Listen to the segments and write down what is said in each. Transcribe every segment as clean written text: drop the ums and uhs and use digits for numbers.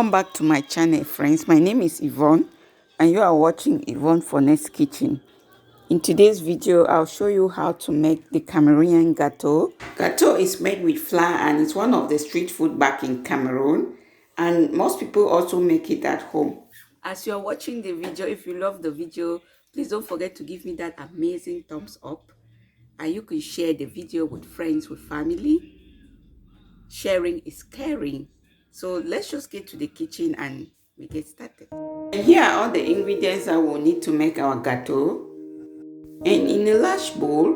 Welcome back to my channel, friends. My name is Avon and you are watching Avon for Next Kitchen. In today's video, I'll show you how to make the Cameroon Gateau. Gateau is made with flour and it's one of the street food back in Cameroon, and most people also make it at home. As you're watching the video, if you love the video, please don't forget to give me that amazing thumbs up, and you can share the video with friends, with family. Sharing is caring. So let's just get to the kitchen and we get started. And here are all the ingredients I will need to make our gateau. And in a large bowl,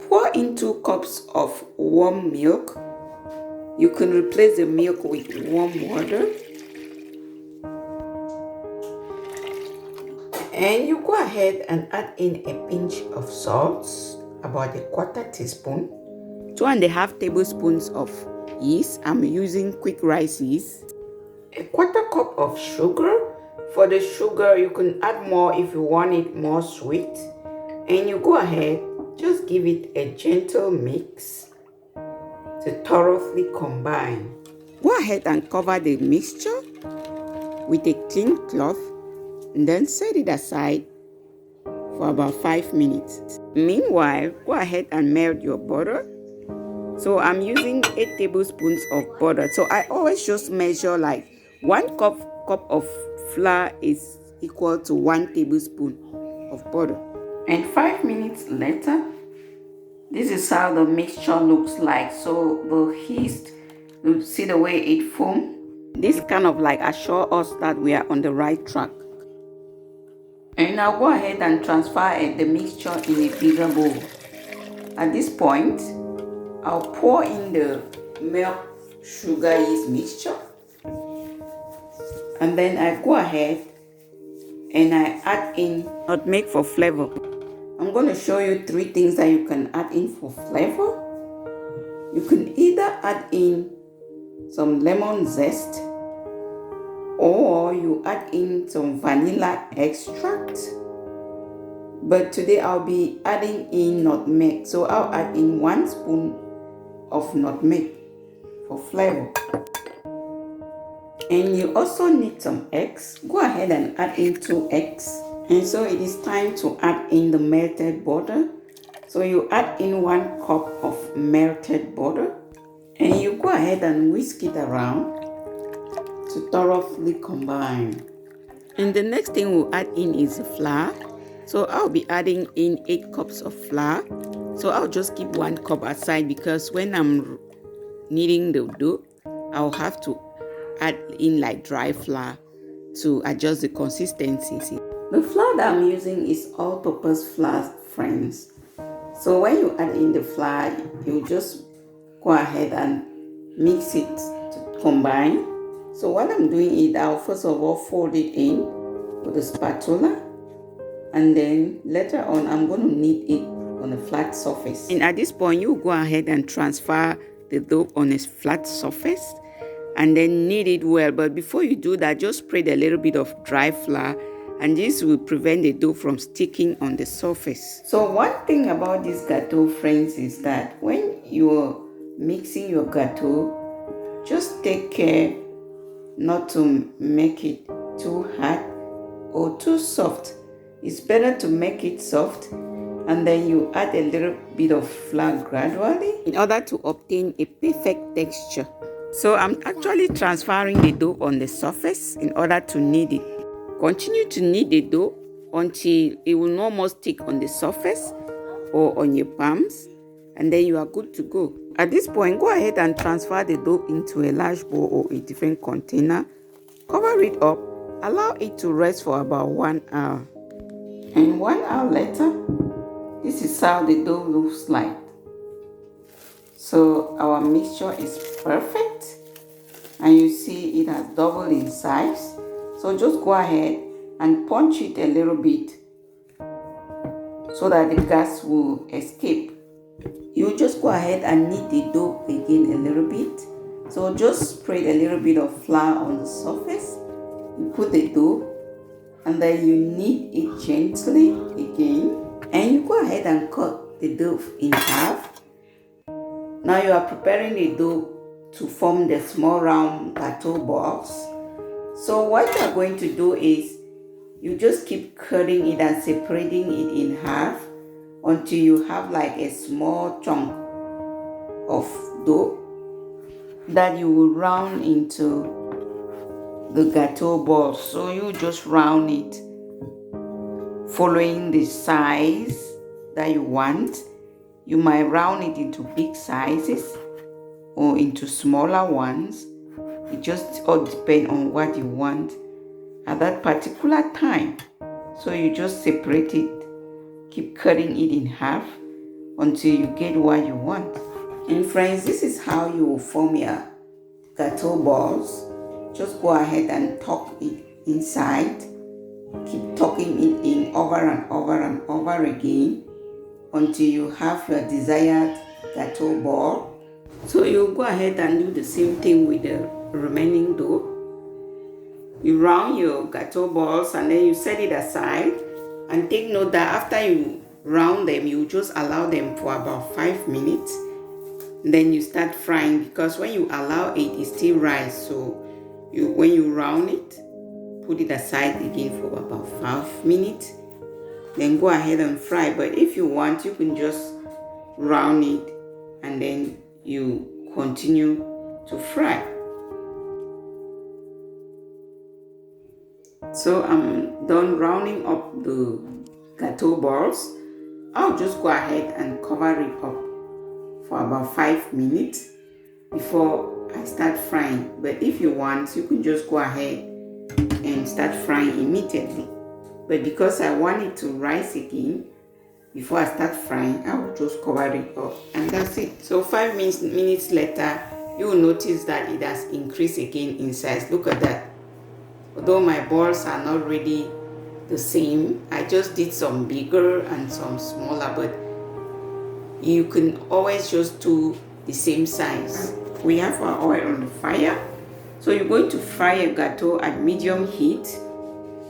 pour in 2 cups of warm milk. You can replace the milk with warm water. And you go ahead and add in a pinch of salt, about a 1/4 teaspoon. 2.5 tablespoons of yeast. I'm using quick rice yeast. A 1/4 cup of sugar. For the sugar, you can add more if you want it more sweet. And you go ahead, just give it a gentle mix to thoroughly combine. Go ahead and cover the mixture with a clean cloth and then set it aside for about 5 minutes. Meanwhile, go ahead and melt your butter. So I'm using 8 tablespoons of butter. So I always just measure like 1 cup of flour is equal to 1 tablespoon of butter. And 5 minutes later, this is how the mixture looks like. So the yeast, you see the way it foams? This kind of like assure us that we are on the right track. And now go ahead and transfer the mixture in a bigger bowl. At this point, I'll pour in the milk, sugar, yeast mixture, and then I go ahead and I add in nutmeg for flavor. I'm going to show you 3 things that you can add in for flavor. You can either add in some lemon zest, or you add in some vanilla extract. But today I'll be adding in nutmeg, so I'll add in 1 spoon of nutmeg for flavor. And you also need some eggs. Go ahead and add in 2 eggs. And so it is time to add in the melted butter. So you add in 1 cup of melted butter and you go ahead and whisk it around to thoroughly combine. And the next thing we'll add in is the flour. So I'll be adding in 8 cups of flour. So I'll just keep 1 cup aside because when I'm kneading the dough, I'll have to add in like dry flour to adjust the consistency. The flour that I'm using is all-purpose flour, friends. So when you add in the flour, you just go ahead and mix it to combine. So while I'm doing it, I'll first of all fold it in with a spatula. And then later on, I'm going to knead it on a flat surface. And at this point, you go ahead and transfer the dough on a flat surface and then knead it well. But before you do that, just spread a little bit of dry flour, and this will prevent the dough from sticking on the surface. So one thing about this gateau, friends, is that when you're mixing your gateau, just take care not to make it too hard or too soft. It's better to make it soft, and then you add a little bit of flour gradually in order to obtain a perfect texture. So I'm actually transferring the dough on the surface in order to knead it. Continue to knead the dough until it will no more stick on the surface or on your palms, and then you are good to go. At this point, go ahead and transfer the dough into a large bowl or a different container. Cover it up, allow it to rest for about 1 hour. And 1 hour later, this is how the dough looks like. So our mixture is perfect, and you see it has doubled in size. So just go ahead and punch it a little bit so that the gas will escape. You just go ahead and knead the dough again a little bit. So just spread a little bit of flour on the surface. You put the dough and then you knead it gently again, and you go ahead and cut the dough in half. Now you are preparing the dough to form the small round gateau balls. So what you are going to do is you just keep cutting it and separating it in half until you have like a small chunk of dough that you will round into the gâteau ball. So you just round it following the size that you want. You might round it into big sizes or into smaller ones. It just all depends on what you want at that particular time. So you just separate it, keep cutting it in half until you get what you want. And friends, this is how you will form your gâteau balls. Just go ahead and tuck it inside. Keep tucking it in over and over and over again until you have your desired gâteau ball. So you go ahead and do the same thing with the remaining dough. You round your gâteau balls and then you set it aside, and take note that after you round them, you just allow them for about 5 minutes. Then you start frying, because when you allow it, it still rise. So when you round it, put it aside again for about 5 minutes. Then go ahead and fry. But if you want, you can just round it and then you continue to fry. So I'm done rounding up the gâteau balls. I'll just go ahead and cover it up for about 5 minutes before I start frying. But if you want, you can just go ahead and start frying immediately. But because I want it to rise again before I start frying, I will just cover it up, and that's it. So 5 minutes later, you will notice that it has increased again in size. Look at that. Although my balls are not really the same, I just did some bigger and some smaller, but you can always just do the same size. We have our oil on the fire. So you're going to fry a gâteau at medium heat.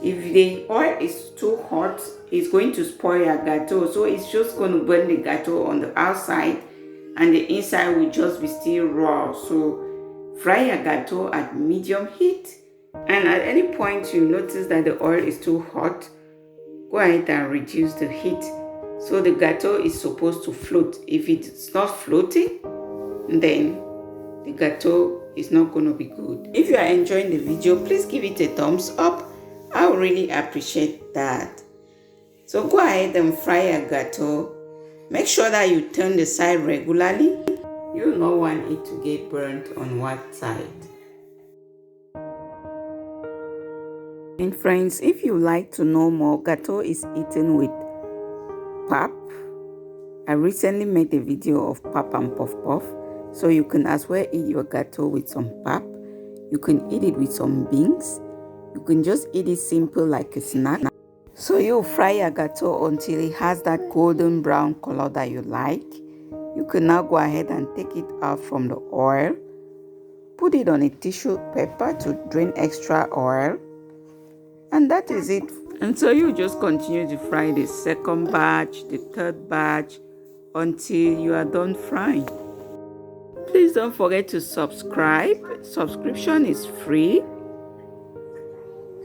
If the oil is too hot, it's going to spoil your gâteau. So it's just going to burn the gâteau on the outside, and the inside will just be still raw. So fry your gâteau at medium heat. And at any point you notice that the oil is too hot, go ahead and reduce the heat. So the gâteau is supposed to float. If it's not floating, then the gâteau is not going to be good. If you are enjoying the video, please give it a thumbs up. I would really appreciate that. So go ahead and fry your gâteau. Make sure that you turn the side regularly. You will not want it to get burnt on one side. And friends, if you like to know more, gâteau is eaten with pap. I recently made a video of pap and puff puff. So you can as well eat your gâteau with some pap. You can eat it with some beans. You can just eat it simple like a snack. So you fry your gâteau until it has that golden brown color that you like. You can now go ahead and take it out from the oil. Put it on a tissue paper to drain extra oil. And that is it. And so you just continue to fry the second batch, the third batch, until you are done frying. Please don't forget to subscribe. Subscription is free.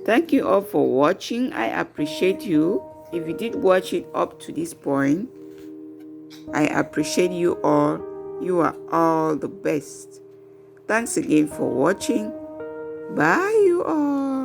Thank you all for watching. I appreciate you. If you did watch it up to this point, I appreciate you all. You are all the best. Thanks again for watching. Bye you all.